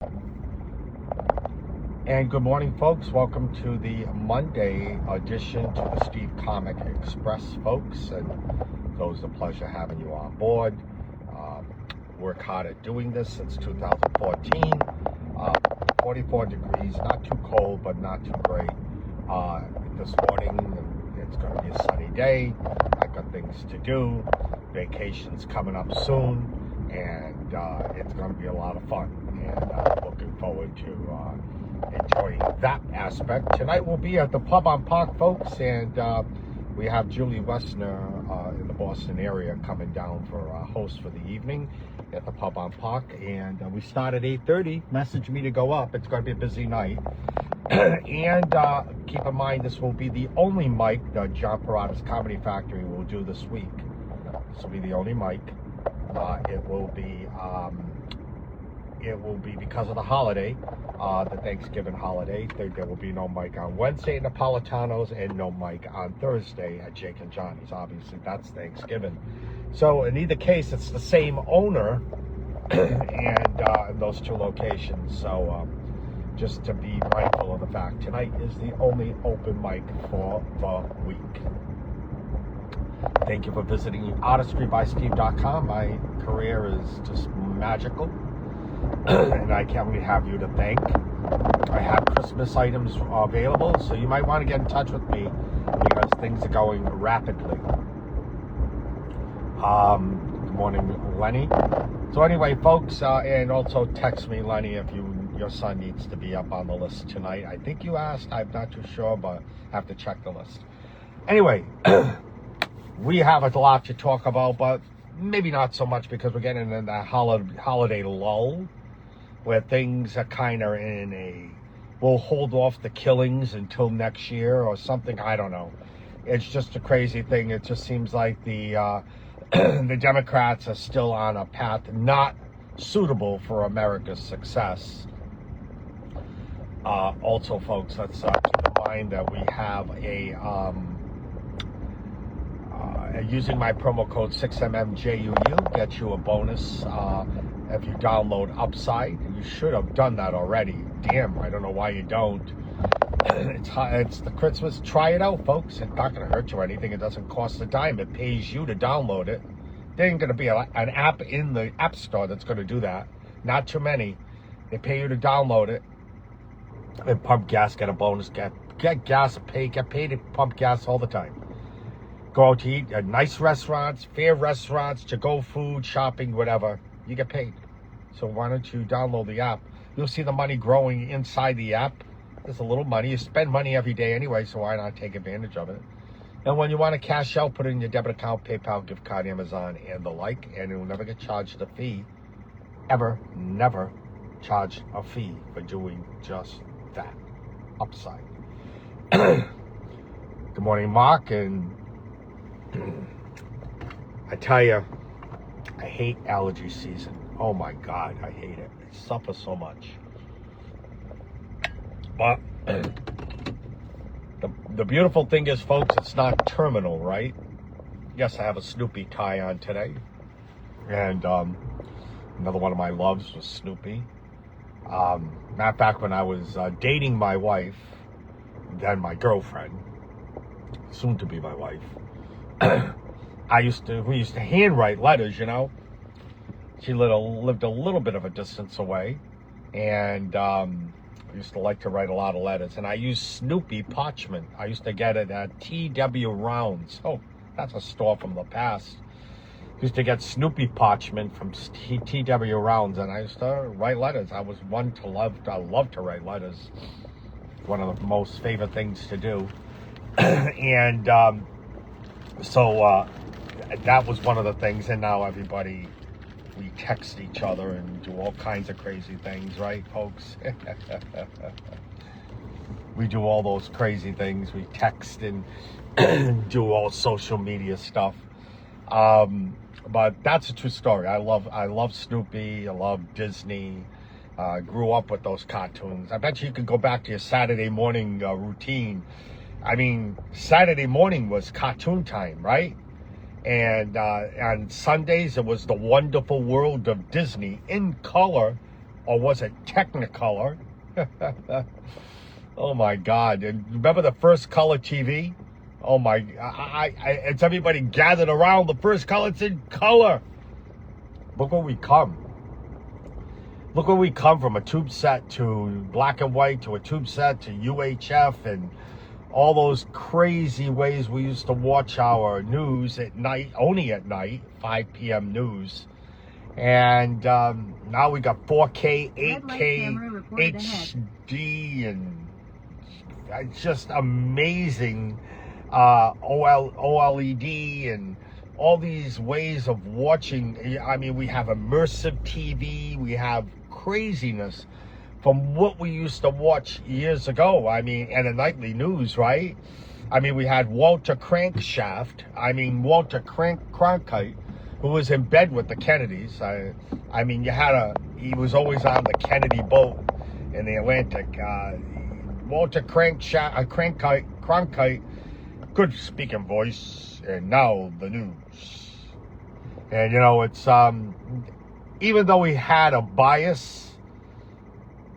And good morning, folks. Welcome to the Monday edition to the Steve Comic Express, folks. And it was a pleasure having you on board. Work hard at doing this since 2014. 44 degrees, not too cold, but not too great. This morning, it's going to be a sunny day. I got things to do. Vacation's coming up soon, and it's going to be a lot of fun. And I'm looking forward to enjoying that aspect. Tonight we'll be at the Pub on Park, folks, and we have Julie Wessner in the Boston area coming down for a host for the evening at the Pub on Park, and we start at 8:30. Message me to go up. It's going to be a busy night. And keep in mind, this will be the only mic that John Parada's Comedy Factory will do this week. This will be the only mic. It will be because of the holiday, the Thanksgiving holiday. There will be no mic on Wednesday at Napolitano's and no mic on Thursday at Jake and Johnny's. Obviously, that's Thanksgiving. So in either case, it's the same owner and in those two locations. So just to be mindful of the fact, tonight is the only open mic for the week. Thank you for visiting artistrybysteve.com. My career is just magical. And I can't really have you to thank. I have Christmas items available, so you might want to get in touch with me because things are going rapidly. Good morning, Lenny. So anyway, folks, and also text me, Lenny, if your son needs to be up on the list tonight. I think you asked. I'm not too sure, but I have to check the list. Anyway, we have a lot to talk about, but maybe not so much because we're getting in that holiday lull where things are kind of we'll hold off the killings until next year or something. I don't know. It's just a crazy thing. It just seems like the the Democrats are still on a path not suitable for America's success. Also, folks, let's keep in mind that we have using my promo code 6MMJUU gets you a bonus if you download Upside. You should have done that already. Damn, I don't know why you don't. It's the Christmas. Try it out, folks. It's not going to hurt you or anything. It doesn't cost a dime. It pays you to download it. There ain't going to be an app in the App Store that's going to do that. Not too many. They pay you to download it. And pump gas, get a bonus. Get gas, get paid to pump gas all the time. Go out to eat at nice restaurants, fair restaurants, to-go food, shopping, whatever. You get paid. So why don't you download the app? You'll see the money growing inside the app. There's a little money. You spend money every day anyway, so why not take advantage of it? And when you want to cash out, put it in your debit account, PayPal, gift card, Amazon, and the like, and you'll never get charged a fee. Ever, never charge a fee for doing just that. Upside. Good morning, Mark, and I tell you, I hate allergy season. Oh my God, I hate it. I suffer so much. But the beautiful thing is, folks, it's not terminal, right? Yes, I have a Snoopy tie on today. And another one of my loves was Snoopy. Matter of fact, when I was dating my wife, then my girlfriend, soon to be my wife, we used to handwrite letters, you know. She lived a little bit of a distance away, and I used to like to write a lot of letters. And I used Snoopy parchment. I used to get it at T.W. Rounds. Oh, that's a store from the past. Used to get Snoopy parchment from T.W. Rounds, and I used to write letters. I was one to love. I love to write letters. One of the most favorite things to do. And so that was one of the things. And now we text each other and do all kinds of crazy things, right, folks? We do all those crazy things. We text and do all social media stuff. But that's a true story. I love Snoopy. I love Disney. Grew up with those cartoons. I bet you could go back to your Saturday morning routine. I mean, Saturday morning was cartoon time, right? And on Sundays, it was The Wonderful World of Disney in color or was it Technicolor? Oh my God! And remember the first color TV? Oh my! It's everybody gathered around. The first color, it's in color. Look where we come. Look where we come from, a tube set to black and white to a tube set to UHF and all those crazy ways we used to watch our news at night, only at night, 5 p.m. news. And now we got 4K, 8K, HD, and it's just amazing. OLED and all these ways of watching. I mean, we have immersive TV, we have craziness from what we used to watch years ago. I mean, and the nightly news, right? I mean, we had Walter Cronkite, who was in bed with the Kennedys. I mean, he was always on the Kennedy boat in the Atlantic. Walter Cronkite, good speaking voice, and now the news. And it's even though he had a bias,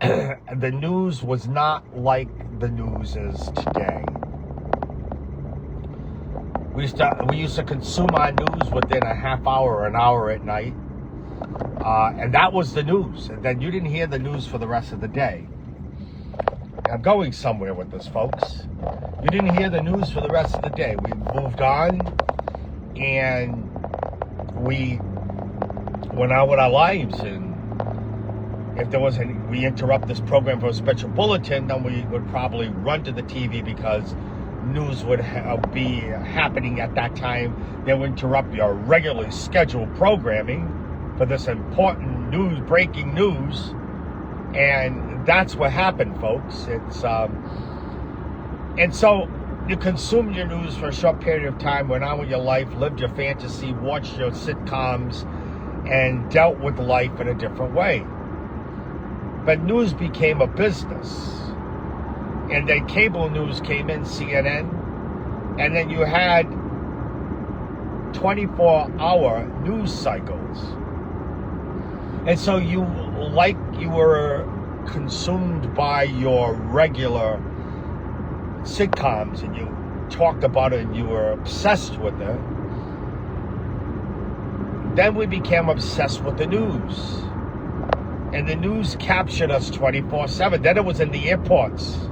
the news was not like the news is today. We used to consume our news within a half hour or an hour at night, and that was the news. And then you didn't hear the news for the rest of the day. I'm going somewhere with this, folks. You didn't hear the news for the rest of the day. We moved on, and we went on with our lives. And if there was we interrupt this program for a special bulletin, then we would probably run to the TV because news would be happening at that time. They would interrupt your regularly scheduled programming for this important news, breaking news. And that's what happened, folks. It's and so you consumed your news for a short period of time, went on with your life, lived your fantasy, watched your sitcoms, and dealt with life in a different way. But news became a business. And then cable news came in, CNN, and then you had 24-hour news cycles. And so you were consumed by your regular sitcoms, and you talked about it and you were obsessed with it. Then we became obsessed with the news. And the news captured us 24/7. Then it was in the airports,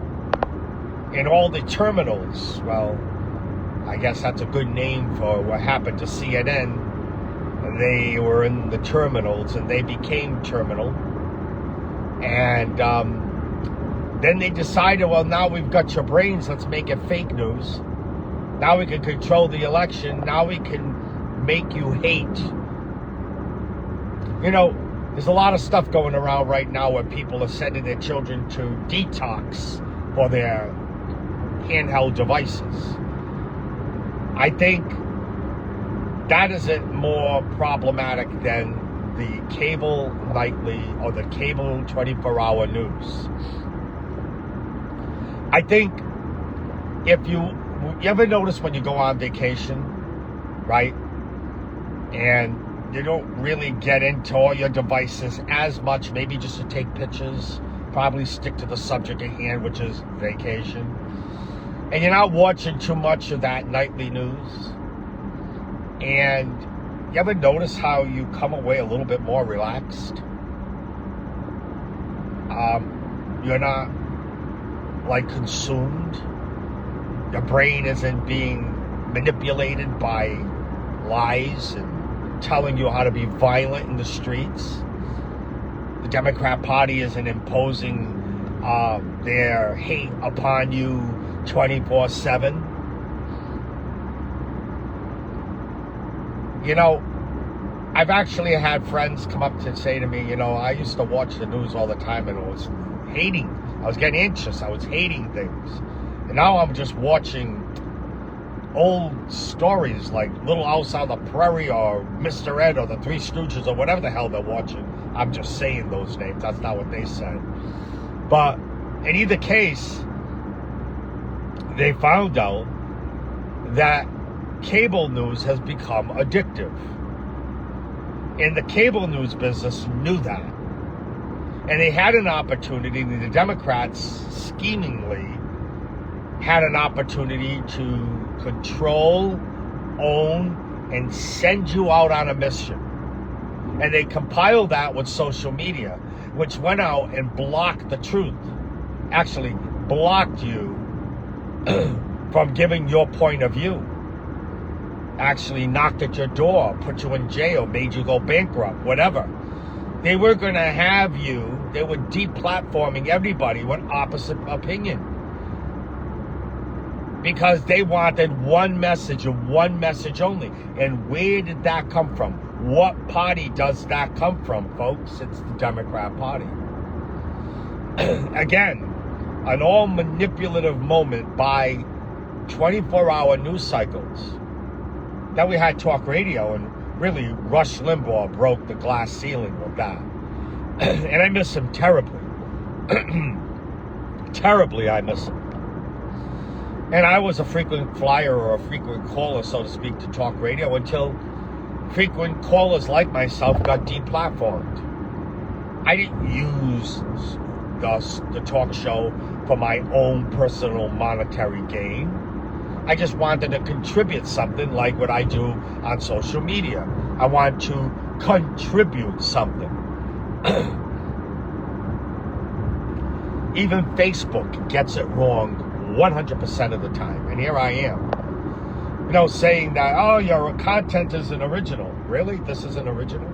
in all the terminals. Well, I guess that's a good name for what happened to CNN. They were in the terminals, and they became terminal. And then they decided, well, now we've got your brains, let's make it fake news. Now we can control the election. Now we can make you hate. There's a lot of stuff going around right now where people are sending their children to detox for their handheld devices. I think that isn't more problematic than the cable nightly or the cable 24-hour news. I think if you ever notice when you go on vacation, right, and you don't really get into all your devices as much, maybe just to take pictures, probably stick to the subject at hand, which is vacation. And you're not watching too much of that nightly news. And you ever notice how you come away a little bit more relaxed? You're not consumed. Your brain isn't being manipulated by lies and telling you how to be violent in the streets. The Democrat Party isn't imposing their hate upon you 24/7. I've actually had friends come up to say to me, I used to watch the news all the time and I was getting anxious, I was hating things. And now I'm just watching old stories like Little House on the Prairie or Mr. Ed or the Three Stooges or whatever the hell they're watching. I'm just saying those names, that's not what they said. But in either case, they found out that cable news has become addictive. And the cable news business knew that. And they had an opportunity, the Democrats schemingly had an opportunity to control, own, and send you out on a mission. And they compiled that with social media, which went out and blocked the truth. Actually, blocked you from giving your point of view. Actually knocked at your door, put you in jail, made you go bankrupt, whatever. They were going to have you, they were deplatforming everybody with opposite opinion. Because they wanted one message and one message only. And where did that come from? What party does that come from, folks? It's the Democrat Party. Again, an all manipulative moment by 24-hour news cycles. Then we had talk radio, and really Rush Limbaugh broke the glass ceiling with that. And I miss him terribly. Terribly, I miss him. And I was a frequent flyer or a frequent caller, so to speak, to talk radio until frequent callers like myself got deplatformed. I didn't use the talk show for my own personal monetary gain. I just wanted to contribute something like what I do on social media. I want to contribute something. Even Facebook gets it wrong 100% of the time. And here I am, saying that, oh, your content isn't original. Really? This isn't original?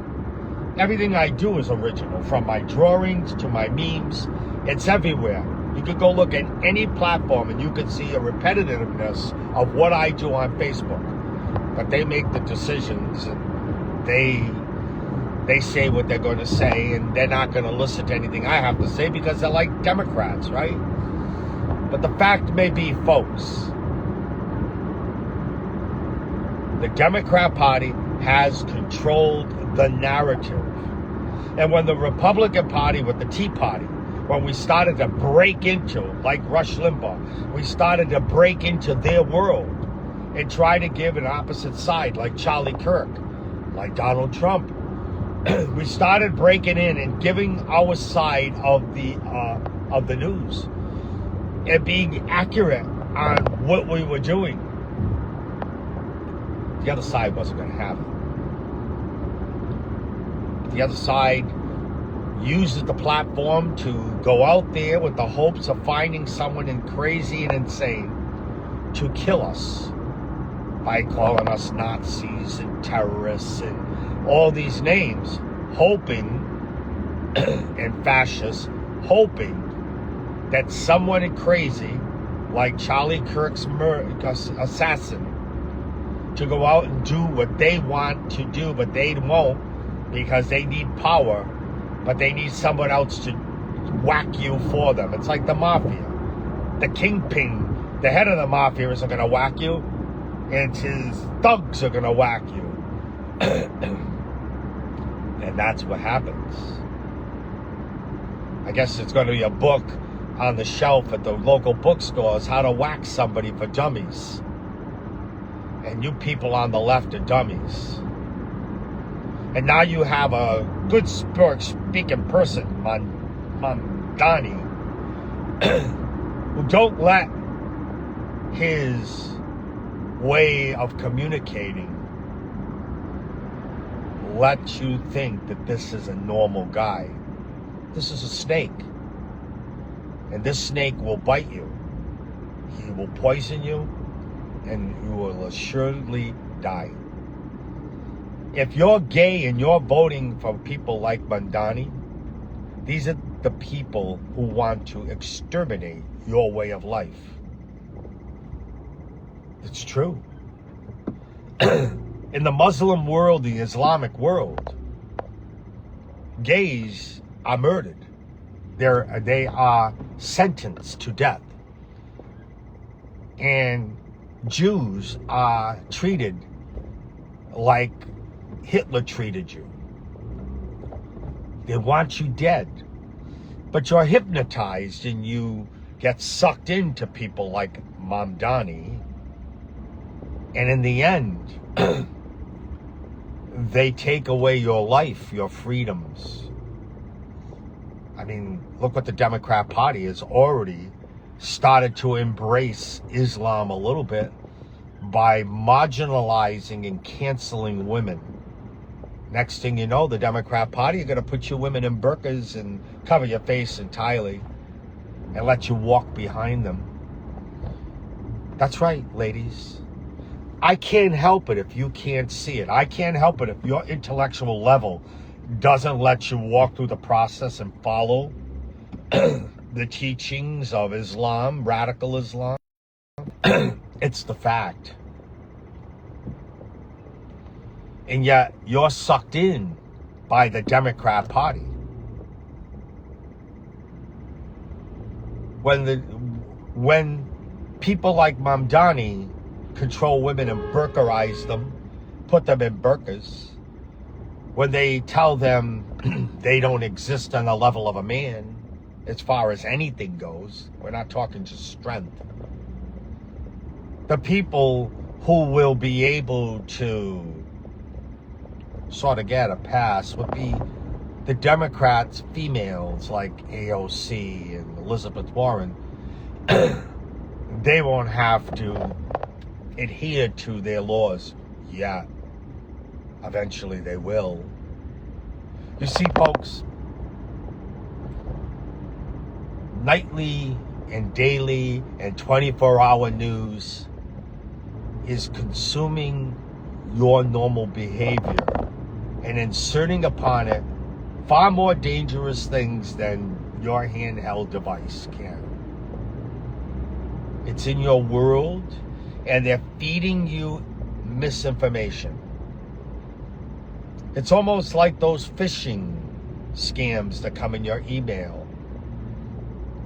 Everything I do is original, from my drawings to my memes. It's everywhere. You could go look at any platform and you could see a repetitiveness of what I do on Facebook. But they make the decisions, and they say what they're going to say, and they're not going to listen to anything I have to say because they're like Democrats, right? But the fact may be, folks, the Democrat Party has controlled the narrative. And when the Republican Party with the Tea Party, when we started to break into, like Rush Limbaugh, we started to break into their world and try to give an opposite side, like Charlie Kirk, like Donald Trump. We started breaking in and giving our side of the news and being accurate on what we were doing. The other side wasn't going to have it. The other side uses the platform to go out there with the hopes of finding someone crazy and insane to kill us by calling us Nazis and terrorists and all these names, hoping, and fascists, hoping that someone crazy like Charlie Kirk's assassin to go out and do what they want to do, but they won't because they need power, but they need someone else to whack you for them. It's like the mafia. The kingpin, the head of the mafia, isn't going to whack you. It's his thugs are going to whack you. And that's what happens. I guess it's going to be a book on the shelf at the local bookstores, how to whack somebody for dummies. And you people on the left are dummies. And now you have a good speaking person, Mamdani, who don't let his way of communicating let you think that this is a normal guy. This is a snake. And this snake will bite you. He will poison you, and you will assuredly die. If you're gay and you're voting for people like Mamdani, these are the people who want to exterminate your way of life. It's true. In the Muslim world, the Islamic world, gays are murdered. They are sentenced to death. And Jews are treated like Hitler treated you. They want you dead. But you're hypnotized and you get sucked into people like Mamdani. And in the end, they take away your life, your freedoms. I mean, look what the Democrat Party has already started to embrace Islam a little bit by marginalizing and canceling women. Next thing you know, the Democrat Party are going to put you women in burqas and cover your face entirely and let you walk behind them. That's right, ladies. I can't help it if you can't see it. I can't help it if your intellectual level doesn't let you walk through the process and follow the teachings of Islam, radical Islam. It's the fact. And yet you're sucked in by the Democrat Party. When people like Mamdani control women and burqaize them, put them in burqas, when they tell them they don't exist on the level of a man as far as anything goes, we're not talking just strength. The people who will be able to sort of get a pass would be the Democrats, females like AOC and Elizabeth Warren. They won't have to adhere to their laws yet. Eventually they will. You see, folks, nightly and daily and 24-hour news is consuming your normal behavior and inserting upon it far more dangerous things than your handheld device can. It's in your world, and they're feeding you misinformation. It's almost like those phishing scams that come in your email.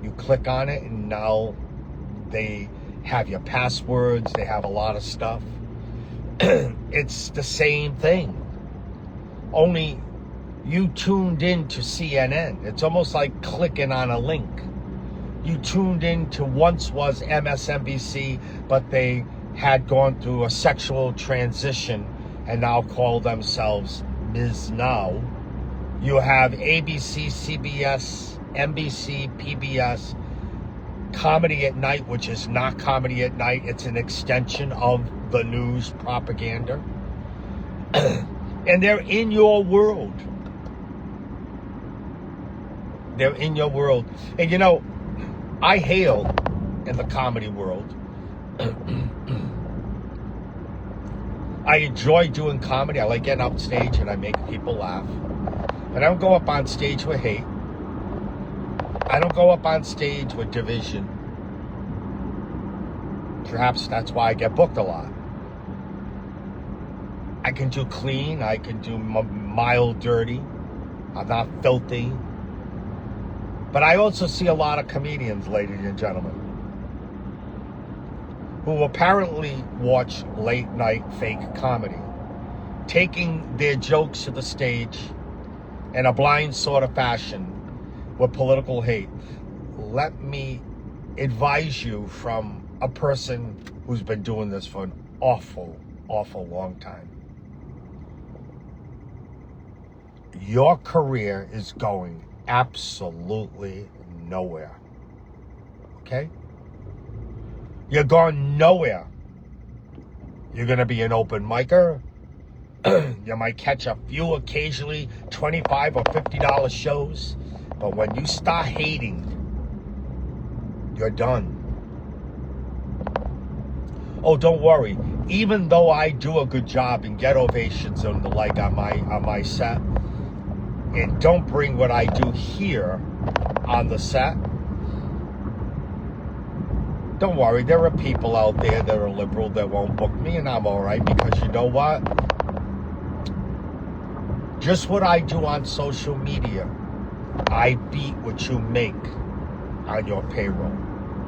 You click on it, and now they have your passwords, they have a lot of stuff. It's the same thing. Only you tuned in to CNN. It's almost like clicking on a link. You tuned in to once was MSNBC, but they had gone through a sexual transition and now call themselves Ms. Now. You have ABC, CBS, NBC, PBS, Comedy at Night, which is not Comedy at Night. It's an extension of the news propaganda. And they're in your world. They're in your world. And you know, I hail in the comedy world. I enjoy doing comedy. I like getting up stage and I make people laugh. But I don't go up on stage with hate. I don't go up on stage with division. Perhaps that's why I get booked a lot. I can do clean. I can do mild dirty. I'm not filthy. But I also see a lot of comedians, ladies and gentlemen, who apparently watch late night fake comedy, taking their jokes to the stage in a blind sort of fashion with political hate. Let me advise you from a person who's been doing this for an awful, awful long time. Your career is going absolutely nowhere. Okay? You're going nowhere. You're going to be an open micer. You might catch a few occasionally $25 or $50 shows. But when you start hating, you're done. Oh, don't worry. Even though I do a good job and get ovations and the like on my set, and don't bring what I do here on the set, don't worry, there are people out there that are liberal that won't book me, and I'm all right, because you know what? Just what I do on social media, I beat what you make on your payroll.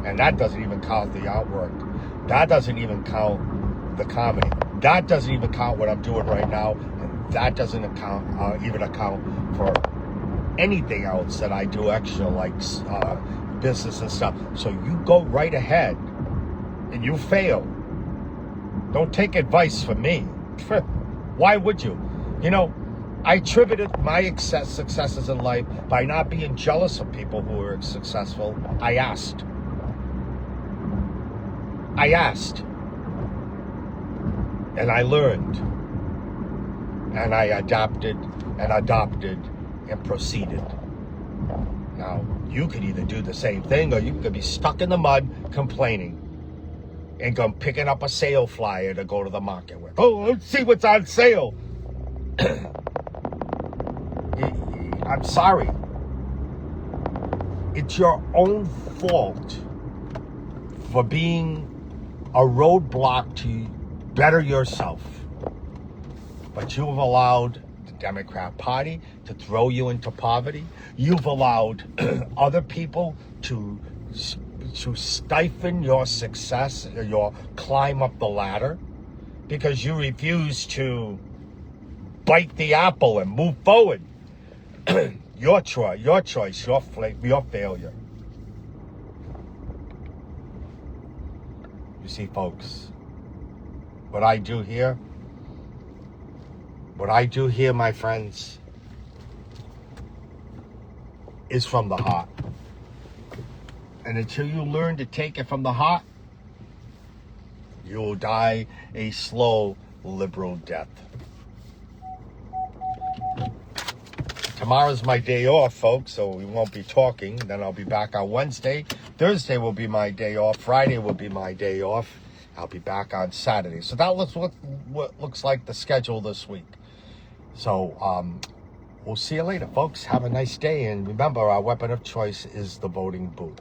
And that doesn't even count the artwork. That doesn't even count the comedy. That doesn't even count what I'm doing right now. And that doesn't even account for anything else that I do extra, like business and stuff. So you go right ahead and you fail. Don't take advice from me. Why would you? You know, I attributed my successes in life by not being jealous of people who were successful. I asked. And I learned. And I adapted and adopted and proceeded. Now, you could either do the same thing or you could be stuck in the mud complaining and go picking up a sale flyer to go to the market with. Oh, let's see what's on sale. I'm sorry. It's your own fault for being a roadblock to better yourself. But you've allowed the Democrat Party to throw you into poverty. You've allowed other people to stifle your success, your climb up the ladder, because you refuse to bite the apple and move forward. Your choice, your failure. You see, folks, what I do here, my friends, is from the heart. And until you learn to take it from the heart, you will die a slow, liberal death. Tomorrow's my day off, folks, so we won't be talking. Then I'll be back on Wednesday. Thursday will be my day off. Friday will be my day off. I'll be back on Saturday. So that looks what looks like the schedule this week. So we'll see you later, folks. Have a nice day. And remember, our weapon of choice is the voting booth.